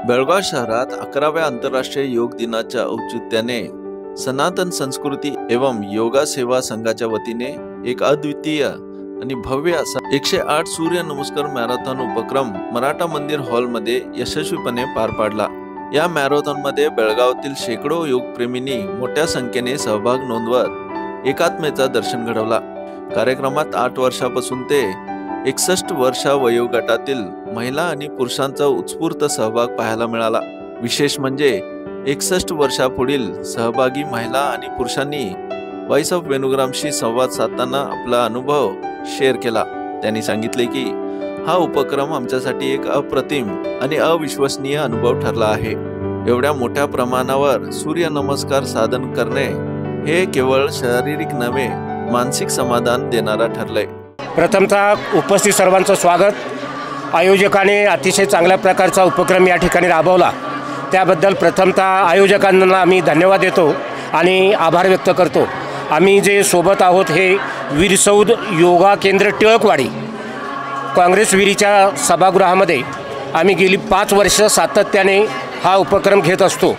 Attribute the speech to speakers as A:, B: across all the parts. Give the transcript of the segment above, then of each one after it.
A: बेळगाव शहरात 11व्या आंतरराष्ट्रीय योग दिनाच्या औचित्याने सनातन संस्कृती एवं योगा सेवा संघाच्या वतीने एक अद्वितीय आणि भव्य असा 108 सूर्य नमस्कार मॅरेथॉन उपक्रम मराठा मंदिर हॉल मध्ये यशस्वीपणे पार पाडला। या मॅरेथॉन मध्ये बेळगावातील शेकडो योगप्रेमींनी मोठ्या संख्येने सहभाग नोंदवत एकात्मतेचा दर्शन घडवला। कार्यक्रमात 8 वर्षापासून ते 61 वर्षा वयोगटातील महिला आणि पुरुषांचा उत्स्फूर्त सहभाग पाहायला मिळाला। विशेष म्हणजे 61 वर्षापुढील सहभागी महिला आणि पुरुषांनी व्हॉइस ऑफ वेणुग्रामशी संवाद साधताना आपला अनुभव शेअर केला। त्यांनी सांगितले की हा उपक्रम आमच्यासाठी एक अप्रतिम आणि अविश्वसनीय अनुभव ठरला आहे। एवढ्या मोठ्या प्रमाणावर सूर्य नमस्कार साधन करणे हे केवळ शारीरिक नव्हे मानसिक समाधान देणारा ठरले।
B: प्रथमतः उपस्थित सर्वांचं स्वागत। आयोजकाने अतिशय चांगल्या प्रकारचा उपक्रम या ठिकाणी राबवला त्याबद्दल प्रथमतः आयोजकांना आम्ही धन्यवाद देतो आणि आभार व्यक्त करतो। आम्ही जे सोबत आहोत हे वीरसौध योगा केंद्र टिळकवाडी काँग्रेस विरीच्या सभागृहामध्ये आम्ही गेली 5 वर्ष सातत्याने हा उपक्रम घेत असतो।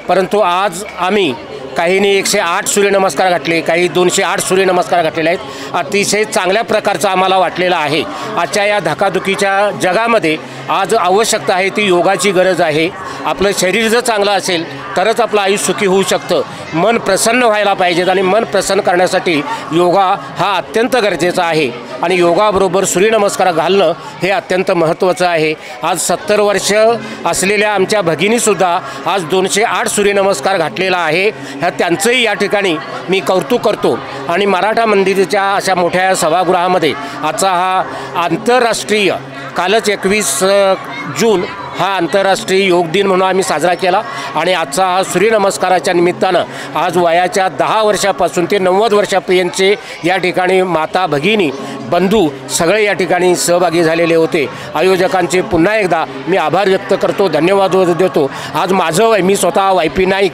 B: परंतु आज आम्ही काहींनी 108 सूर्यनमस्कार घातले, काही 208 सूर्यनमस्कार घातलेले आहेत। अतिशय चांगल्या प्रकारचा आम्हाला वाटलेला आहे। आजच्या या धकाधुकीच्या जगामध्ये आज आवश्यकता आहे ती योगाची गरज आहे। आपलं शरीर जर चांगलं असेल तरच आपलं आयुष्य सुखी होऊ शकतं। मन प्रसन्न व्हायला पाहिजे आणि मन प्रसन्न करण्यासाठी योगा हा अत्यंत गरजेचा आहे आणि योगाबरोबर सूर्यनमस्कार घालणं हे अत्यंत महत्त्वाचं आहे। आज 70 वर्ष असलेल्या आमच्या भगिनीसुद्धा आज 208 सूर्यनमस्कार घातलेला आहे। त्यांचंही या ठिकाणी मी कौतुक करतो आणि मराठा मंदिराच्या अशा मोठ्या सभागृहामध्ये आजचा हा आंतरराष्ट्रीय कालच 21 जून हा आंतरराष्ट्रीय योग दिन म्हणून आम्ही साजरा केला आणि आजचा हा सूर्यनमस्काराच्या निमित्तानं आज वयाच्या 10 वर्षापासून ते 90 वर्षापर्यंतचे या ठिकाणी माता भगिनी बंधू सगळे या ठिकाणी सहभागी झालेले होते। आयोजकांचे पुन्हा एकदा मी आभार व्यक्त करतो, धन्यवाद देतो। आज माझं वय, मी स्वतः वायपी नाईक,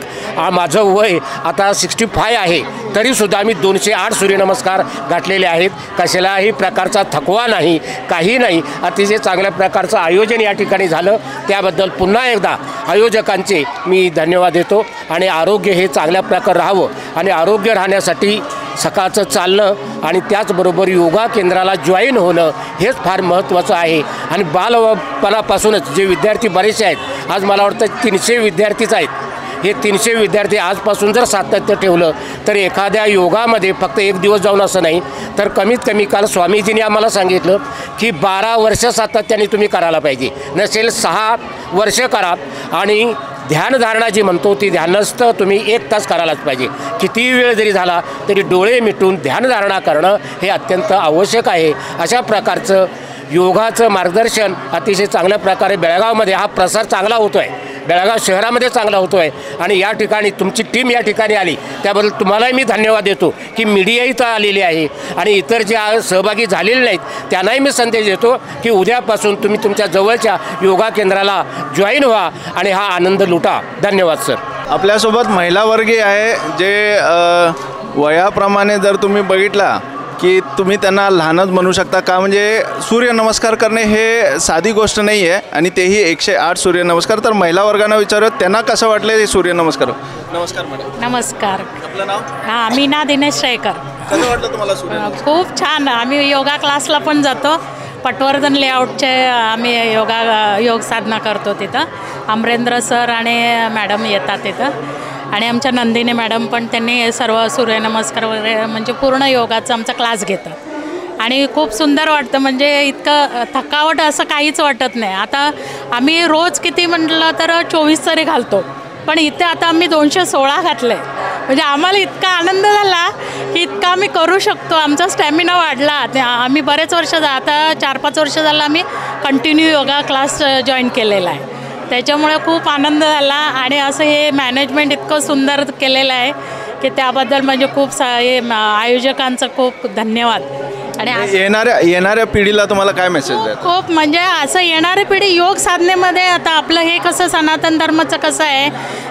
B: माझं वय आता 65 आहे, तरीसुद्धा मी 208 सूर्यनमस्कार घातलेले आहेत। कशालाही प्रकारचा थकवा नाही, काही नाही। अतिशय चांगल्या प्रकारचं आयोजन या ठिकाणी झालं त्याबद्दल पुन्हा एकदा आयोजकांचे मी धन्यवाद देतो आणि आरोग्य हे चांगल्या प्रकारे राहावं आणि आरोग्य राहण्यासाठी सकाळचं चालणं आणि त्याचबरोबर योगा केंद्राला जॉईन होणं हेच फार महत्त्वाचं आहे। आणि बालपणापासूनच जे विद्यार्थी बरेचसे आहेत, आज मला वाटतं 300 विद्यार्थीच आहेत। हे 300 विद्यार्थी आजपासून जर सातत्य ठेवलं तर एखाद्या योगामध्ये फक्त एक दिवस जाऊन असं नाही तर कमीत कमी काल स्वामीजींनी आम्हाला सांगितलं की 12 वर्ष सातत्याने तुम्ही करायला पाहिजे, नसेल 6 वर्ष करा आणि ध्यानधारणा जी म्हणतो ती ध्यानस्थ तुम्ही 1 तास करायलाच पाहिजे। किती वेळ जरी झाला तरी डोळे मिटून ध्यानधारणा करणं हे अत्यंत आवश्यक आहे। अशा प्रकारचं योगाचं मार्गदर्शन अतिशय चांगल्या प्रकारे बेळगावमध्ये हा प्रसार चांगला होतो आहे, बेळगाव शहरामध्ये चांगला होतो आहे आणि या ठिकाणी तुमची टीम या ठिकाणी आली त्याबद्दल तुम्हालाही मी धन्यवाद देतो की मीडिया इथं आलेली आहे आणि इतर जे सहभागी झालेले नाहीत त्यांनाही मी संदेश देतो की उद्यापासून तुम्ही तुमच्या जवळच्या योगा केंद्राला जॉईन व्हा आणि हा आनंद लुटा। धन्यवाद सर।
A: आपल्यासोबत महिला वर्गीय आहे जे वयाप्रमाणे जर तुम्ही बघितला की तुम्ही त्यांना लहानच म्हणू शकता का, म्हणजे सूर्यनमस्कार करणे हे साधी गोष्ट नाही आहे आणि तेही 108 सूर्यनमस्कार। तर महिला वर्गांना विचारत त्यांना कसं वाटलं हे सूर्यनमस्कार। नमस्कार मॅडम।
C: नमस्कार।
A: आपलं नाव?
C: हां, मीना दिनेश शेळकर।
A: कसं वाटलं तुम्हाला सूर्यनमस्कार?
C: खूप छान। आम्ही योगा क्लासला पण जातो, पटवर्धन लेआउटचे आम्ही योग साधना करतो तिथं। अमरेंद्र सर आणि मॅडम येतात तिथं आणि आमच्या नंदिनी मॅडम पण त्यांनी सर्व सूर्यनमस्कार वगैरे म्हणजे पूर्ण योगाचा आमचा क्लास घेतात आणि खूप सुंदर वाटतं। म्हणजे इतकं थकावट असं काहीच वाटत नाही। आता आम्ही रोज किती म्हटलं तर 24 तरी घालतो, पण इथे आता आम्ही 216 घातले। म्हणजे आम्हाला इतका आनंद झाला की इतका आम्ही करू शकतो, आमचा स्टॅमिना वाढला। आम्ही बरेच वर्ष आता 4-5 वर्ष झालं आम्ही कंटिन्यू योगा क्लास जॉईन केलेला आहे, त्याच्यामुळे खूप आनंद झाला आणि असं हे मॅनेजमेंट इतकं सुंदर केलेलं आहे की त्याबद्दल म्हणजे खूप हे आयोजकांचं खूप धन्यवाद। आणि
A: येणाऱ्या पिढीला तुम्हाला काय मेसेज द्या?
C: खूप म्हणजे असं येणारी पिढी योग साधनेमध्ये, आता आपलं हे कसं सनातन धर्माचं कसं आहे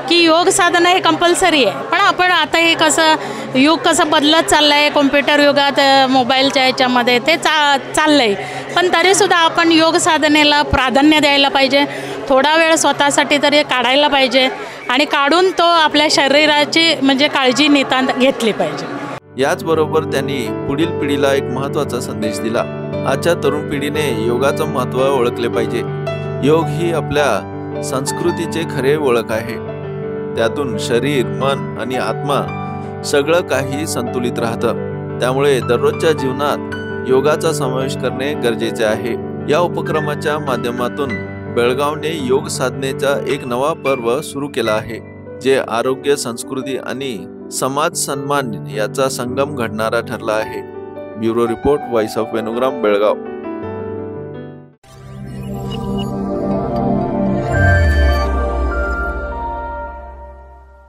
C: की योग साधना हे कंपल्सरी आहे, पण आपण आता हे कसं युग कसं बदलत चाललं आहे, कॉम्प्युटर युगात मोबाईलच्या याच्यामध्ये ते चाललं आहे, पण तरीसुद्धा आपण योग साधनेला प्राधान्य द्यायला पाहिजे. थोडा वेळ स्वतःसाठी तरी काढायला पाहिजे आणि काढून तो आपल्या शरीराची म्हणजे काळजी नितांत घेतली पाहिजे.
A: याचबरोबर त्यांनी पुढील पिढीला एक महत्त्वाचा संदेश दिला. आजच्या तरुण पिढीने योगाचं महत्त्व ओळखले पाहिजे. योग ही आपल्या संस्कृतीचे खरे ओळख आहे. त्यातून शरीर, मन आणि आत्मा सगळं काही संतुलित राहतं. त्यामुळे दररोजच्या जीवनात योगाचा समावेश करणे गरजेचे आहे. या उपक्रमाच्या माध्यमातून बेळगावने योग साधनेचा एक नवा पर्व सुरू केला आहे, जे आरोग्य, संस्कृती आणि समाज सन्मान याचा संगम घडणारा ठरला आहे. Bureau report, voice of Venugram, Belgaum.